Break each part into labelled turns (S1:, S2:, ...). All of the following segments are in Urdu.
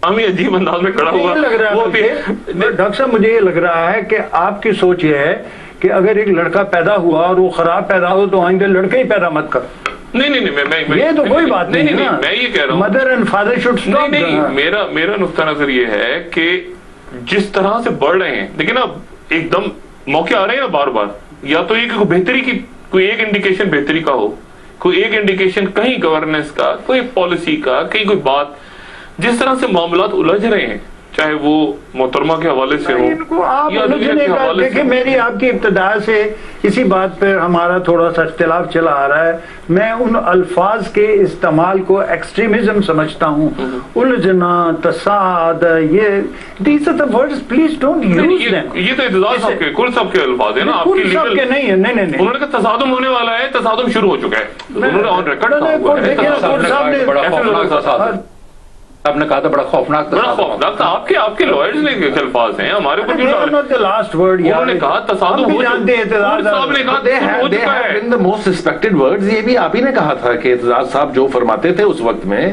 S1: ہمیں عجیب انداز میں کھڑا ہوا
S2: لگ رہا ہے ڈاکٹر صاحب، مجھے یہ لگ رہا ہے کہ آپ کی سوچ یہ ہے کہ اگر ایک لڑکا پیدا ہوا اور وہ خراب پیدا ہو تو آئندہ لڑکے ہی پیدا مت کر.
S1: نہیں
S2: یہ تو کوئی بات نہیں.
S1: میں یہ کہہ رہا ہوں
S2: mother and father should stop.
S1: میرا نقطہ نظر یہ ہے کہ جس طرح سے بڑھ رہے ہیں، دیکھیں نا ایک دم موقع آ رہے ہیں نا بار بار، یا تو یہ کہ بہتری کی کوئی ایک انڈیکیشن بہتری کا ہو، کوئی ایک انڈیکیشن کہیں گورننس کا، کوئی پالیسی کا، کہیں کوئی بات. جس طرح سے معاملات الجھ رہے ہیں، چاہے وہ محترمہ کے حوالے سے ہو یا دنیا کے حوالے سے.
S2: دیکھیں میری آپ کی ابتدا سے اسی بات پہ ہمارا تھوڑا سا اختلاف چلا آ رہا ہے. میں ان الفاظ کے استعمال کو ایکسٹریمزم سمجھتا ہوں. الجھنا، تصاعد، یہ these are the words, please don't use them.
S1: یہ تو اعتزاز صاحب کے کل سب کے الفاظ ہیں نا، آپ کی لیگل
S2: کے نہیں ہے. نہیں
S1: انہوں نے کہا تصادم ہونے والا ہے، تصادم شروع ہو چکا ہے. انہوں نے آن ریکارڈ
S3: آپ نے کہا تھا بڑا خوفناک
S1: تھا. آپ کے لائرز نے الفاظ ہیں ہمارے اوپر.
S2: لاسٹ ورڈ
S1: انہوں نے کہا تصادم ہو چکا ہے.
S3: Most respected words. یہ بھی آپ ہی نے کہا تھا کہ اعتزاز صاحب جو فرماتے تھے اس وقت میں،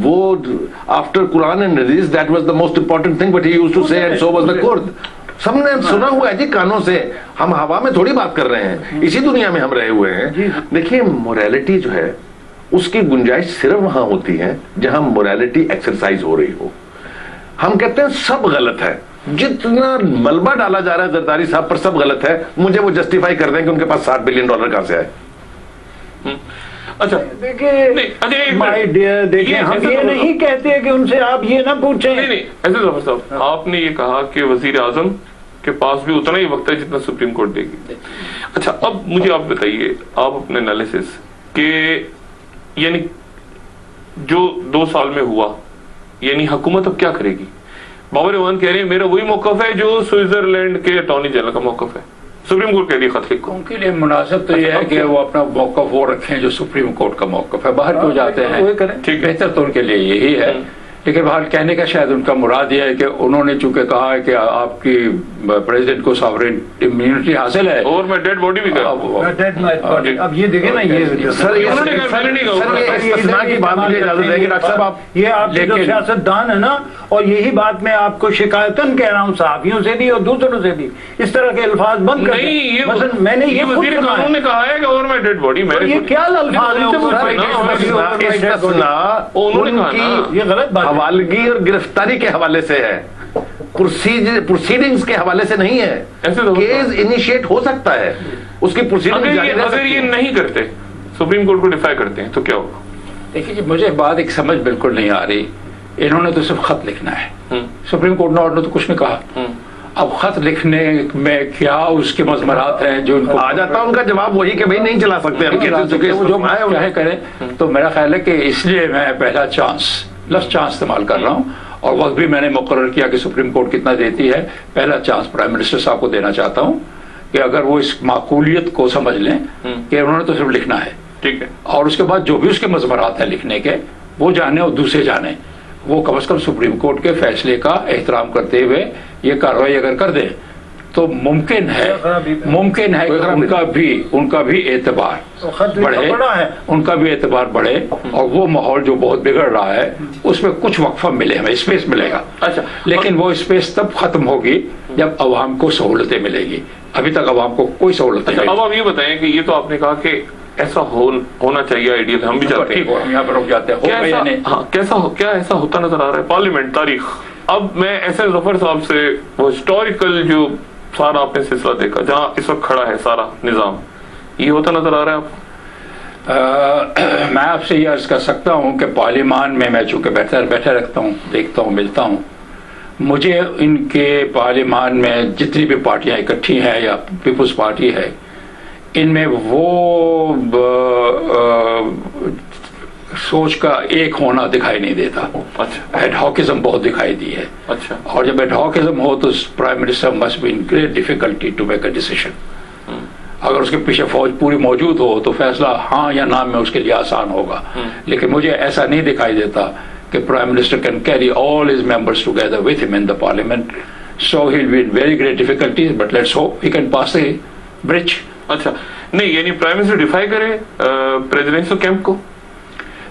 S3: وہ آفٹر قرآن اینڈ حدیث that was the most important thing but he used to say and so was the کرد. سب نے سنا ہوا ہے جی کانوں سے. ہم ہوا میں تھوڑی بات کر رہے ہیں، اسی دنیا میں ہم رہے ہوئے ہیں. دیکھیے موریلٹی جو ہے اس کی گنجائش صرف وہاں ہوتی ہے جہاں موریلٹی ایکسرسائز ہو رہی ہو. ہم کہتے ہیں سب غلط ہے، جتنا ملبہ ڈالا جا رہا ہے زرداری صاحب پر سب غلط ہے، مجھے وہ جسٹیفائی کر دیں کہ ان کے پاس $60 بلین کہاں سے آئے.
S1: اچھا
S2: دیکھیں ہم یہ نہیں کہتے کہ ان سے آپ یہ نہ پوچھیں.
S1: نہیں ایسے ظفر صاحب، آپ نے یہ کہا کہ وزیر اعظم کے پاس بھی اتنا ہی وقت ہے جتنا سپریم کورٹ دے گی. اچھا اب مجھے آپ بتائیے، آپ اپنے انالیسس کہ یعنی جو 2 سال میں ہوا، یعنی حکومت اب کیا کرے گی؟ بابر ایوان کہہ رہے ہیں میرا وہی موقف ہے جو سوئٹزرلینڈ کے اٹارنی جنرل کا موقف ہے. سپریم کورٹ کہہ رہی خط لکھو.
S3: ان کے لیے مناسب تو یہ ہے کہ وہ اپنا موقف وہ رکھیں جو سپریم کورٹ کا موقف ہے. باہر کیوں جاتے ہیں؟ بہتر تو ان کے لیے یہی ہے. لیکن باہر کہنے کا شاید ان کا مراد یہ ہے کہ انہوں نے چونکہ کہا ہے کہ آپ کی پریزیڈنٹ کو ساورین امیونٹی حاصل ہے
S1: اور میں ڈیڈ باڈی بھی
S2: اب یہ دیکھیں نا، یہ سر یہ آپ جو سیاست دان ہے نا، اور یہی بات میں آپ کو شکایتاً کہہ رہا ہوں صحافیوں سے بھی اور دوسروں سے بھی، اس طرح کے الفاظ بند کر دیں. مثلا میں نے یہ
S1: وزیر قانون نے کہا ہے کہ اور میں ڈیڈ باڈی،
S2: یہ کیا الفاظ ہیں؟ یہ غلط بات
S3: حوالگی اور گرفتاری کے حوالے سے ہے، پروسیڈنگز کے حوالے سے نہیں ہے. کیس انیشیٹ ہو سکتا ہے، اس کی پروسیڈنگ
S1: اگر یہ نہیں کرتے، سپریم کورٹ کو ڈیفائی کرتے ہیں تو کیا ہوگا؟
S3: دیکھیے جی، مجھے بات ایک سمجھ بالکل نہیں آ رہی. انہوں نے تو صرف خط لکھنا ہے، سپریم کورٹ نے تو کچھ نہیں کہا. اب خط لکھنے میں کیا اس کے مضمرات ہیں جو ان کو
S2: آ جاتا ہے ان کا جواب وہی کہ بھائی نہیں چلا سکتے ہم،
S3: جو چاہے کریں. تو میرا خیال ہے کہ اس لیے میں پہلا چانس استعمال کر رہا ہوں، اور وقت بھی میں نے مقرر کیا کہ سپریم کورٹ کتنا دیتی ہے. پہلا چانس پرائم منسٹر صاحب کو دینا چاہتا ہوں کہ اگر وہ اس معقولیت کو سمجھ لیں کہ انہوں نے تو صرف لکھنا ہے، ٹھیک ہے، اور اس کے بعد جو بھی اس کے مضمرات ہیں لکھنے کے وہ جانے اور دوسرے جانے، وہ کم از کم سپریم کورٹ کے فیصلے کا احترام کرتے ہوئے یہ کارروائی اگر کر دیں تو ممکن ہے کہ ان کا بھی اعتبار بڑھے، ان کا بھی اعتبار بڑھے، اور وہ ماحول جو بہت بگڑ رہا ہے اس میں کچھ وقفہ ملے، ہمیں اسپیس ملے گا.
S1: اچھا،
S3: لیکن وہ اسپیس تب ختم ہوگی جب عوام کو سہولتیں ملے گی. ابھی تک عوام کو کوئی سہولتیں نہیں.
S1: اب آپ یہ بتائیں کہ یہ تو آپ نے کہا کہ ایسا ہونا چاہیے، آئیڈیل ہم بھی چاہتے ہیں،
S3: ہم یہاں پر رک جاتے ہیں.
S1: کیا ایسا ہوتا نظر آ رہا ہے پارلیمنٹ تاریخ؟ اب میں ایس ایس ظفر صاحب سے وہ ہسٹوریکل جو سارا آپ نے سلسلہ دیکھا جہاں اس وقت کھڑا ہے سارا نظام، یہ ہوتا نظر آ رہا ہے آپ کو؟
S3: میں آپ سے یہ عرض کر سکتا ہوں کہ پارلیمان میں چونکہ بیٹھا رکھتا ہوں، دیکھتا ہوں، ملتا ہوں، مجھے ان کے پارلیمان میں جتنی بھی پارٹیاں اکٹھی ہیں یا پیپلز پارٹی ہے، ان میں وہ سوچ کا ایک ہونا دکھائی نہیں دیتا.
S1: اچھا،
S3: ایڈ ہاکزم بہت دکھائی دی ہے.
S1: اچھا،
S3: اور جب ایڈ ہاکزم ہو تو prime minister must be in great difficulty to make a decision. اگر اس کے پیچھے فوج پوری موجود ہو تو فیصلہ ہاں یا نہ میں اس کے لیے آسان ہوگا. لیکن مجھے ایسا نہیں دکھائی دیتا کہ prime minister can carry all his members together with him in the parliament. So he will be in very great difficulties but let's hope he can pass the bridge.
S1: اچھا، نہیں یعنی پرائم منسٹر ڈیفائی کرے پریزیڈنشل کیمپ کو؟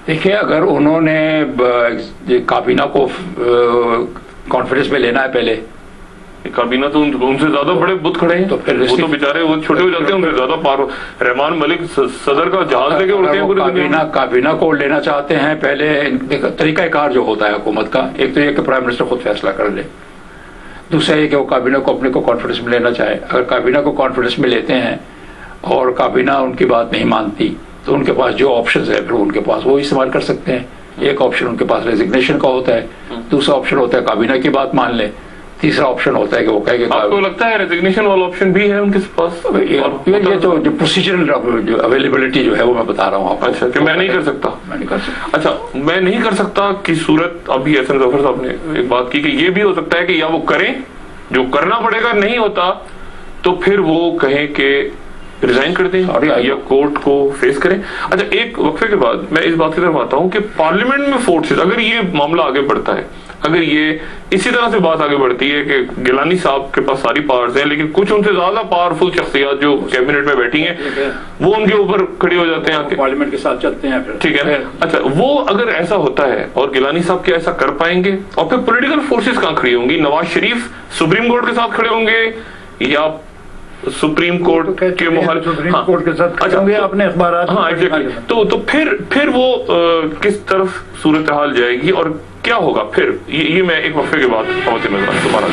S3: دیکھیے اگر انہوں نے کابینہ کو کانفیڈنس میں لینا ہے پہلے،
S1: کابینہ تو ان سے زیادہ بڑے بت کھڑے ہیں،
S3: تو پھر
S1: وہ تو بیچارے وہ چھوٹے ہو جاتے ہیں، ان سے زیادہ پار رحمان ملک صدر کا جہاز لے کے اڑتے ہیں پوری دنیا میں۔
S3: کابینہ کو لینا چاہتے ہیں پہلے طریقہ کار جو ہوتا ہے حکومت کا، ایک تو یہ کہ پرائم منسٹر خود فیصلہ کر لے، دوسرا یہ کہ وہ کابینہ کو اپنے کو کانفیڈنس میں لینا چاہے۔ اگر کابینہ کو کانفیڈنس میں لیتے ہیں اور کابینہ ان کی بات نہیں مانتی تو ان کے پاس جو آپشنز ہے پھر ان کے پاس وہ استعمال کر سکتے ہیں۔ ایک آپشن ان کے پاس ریزگنیشن کا ہوتا ہے، دوسرا آپشن ہوتا ہے کابینہ کی بات مان لیں، تیسرا آپشن ہوتا ہے کہ وہ کہے کہ
S1: آپ کو لگتا ہے ریزگنیشن والا آپشن بھی ہے ان کے پاس؟
S3: یہ جو پروسیجرل اویلیبلٹی جو ہے وہ میں بتا رہا ہوں آپ کو۔
S1: اچھا کہ میں نہیں کر سکتا، اچھا میں نہیں کر سکتا کی صورت ابھی احسن ظفر صاحب نے ایک بات کی کہ یہ بھی ہو سکتا ہے کہ یا وہ کریں جو کرنا پڑے گا، نہیں ہوتا تو پھر وہ کہیں کہ ریزائن کر دیں یا کورٹ کو فیس کریں۔ اچھا ایک وقفے کے بعد میں اس بات کی طرف آتا ہوں کہ پارلیمنٹ میں فورسز، اگر یہ معاملہ آگے بڑھتا ہے، اگر یہ اسی طرح سے بات آگے بڑھتی ہے کہ گیلانی صاحب کے پاس ساری پاورز ہیں لیکن کچھ ان سے زیادہ پاورفل شخصیات جو کیبنٹ میں بیٹھی ہیں وہ ان کے اوپر کھڑی ہو جاتے ہیں،
S3: پارلیمنٹ کے ساتھ چلتے ہیں،
S1: ٹھیک ہے۔ اچھا وہ اگر ایسا ہوتا ہے اور گیلانی صاحب کیا ایسا کر پائیں گے؟ اور پھر پولیٹیکل فورسز کہاں کھڑی ہوں گی؟ نواز شریف سپریم کورٹ کے ساتھ کھڑے ہوں گے یا سپریم کورٹ کے
S2: سپریم کورٹ کے ساتھ کھڑے ہوں گے اپنے اخبارات؟
S1: ہاں ایگزیکٹلی۔ تو پھر وہ کس طرف صورتحال جائے گی اور کیا ہوگا پھر؟ یہ میں ایک وقفے کے بعد دوبارہ